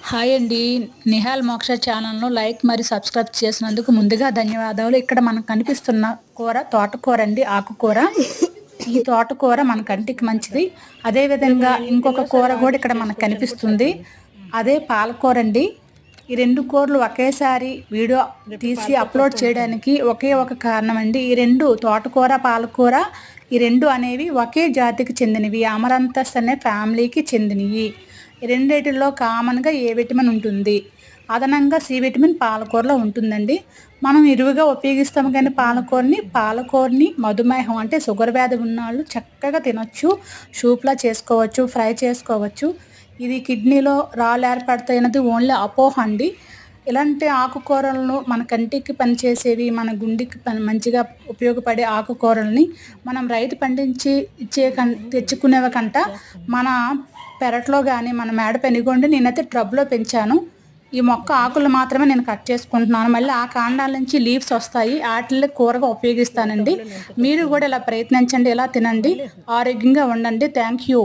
Hi అండి. నిహాల్ మోక్ష ఛానల్‌ను లైక్ మరియు సబ్స్క్రైబ్ చేసినందుకు ముందుగా ధన్యవాదాలు. ఇక్కడ మనకు కనిపిస్తున్న కూర తోటకూర అండి, ఆకుకూర. ఈ తోటకూర మన కంటికి మంచిది. అదేవిధంగా ఇంకొక కూర కూడా ఇక్కడ మనకు కనిపిస్తుంది. అదే పాలకూర అండి. ఈ 2 కూరలు ఒకేసారి వీడియో తీసి అప్లోడ్ చేయడానికి ఒకే ఒక కారణం అండి. ఈ 2 తోటకూర, పాలకూర ఈ 2 అనేవి ఒకే జాతికి చెందినవి. అమరంతస్ అనే ఫ్యామిలీకి చెందినవి. ఈ రెండిటిలో కామన్గా ఏ విటమిన్ ఉంటుంది, అదనంగా సి విటమిన్ పాలకూరలో ఉంటుందండి. మనం ఇరువుగా ఉపయోగిస్తాము కానీ పాలకూరని మధుమేహం అంటే షుగర్ వ్యాధి ఉన్నవాళ్ళు చక్కగా తినొచ్చు. సూప్లా చేసుకోవచ్చు, ఫ్రై చేసుకోవచ్చు. ఇది కిడ్నీలో రాళ్ళు ఏర్పడతాయన్నది ఓన్లీ అపోహ అండి. ఇలాంటి ఆకుకూరలను మన కంటికి పనిచేసేవి, మన గుండెకి మంచిగా ఉపయోగపడే ఆకుకూరల్ని మనం రైతు పండించి తెచ్చుకునేవి కంట మన పెరట్లో కానీ మన మేడ పెనుగొండి నేనైతే ట్రబ్లో పెంచాను. ఈ మొక్క ఆకులు మాత్రమే నేను కట్ చేసుకుంటున్నాను. మళ్ళీ ఆ కాండాల నుంచి లీవ్స్ వస్తాయి, వాటిని కూరగా ఉపయోగిస్తానండి. మీరు కూడా ఇలా ప్రయత్నించండి, ఇలా తినండి, ఆరోగ్యంగా ఉండండి. Thank you.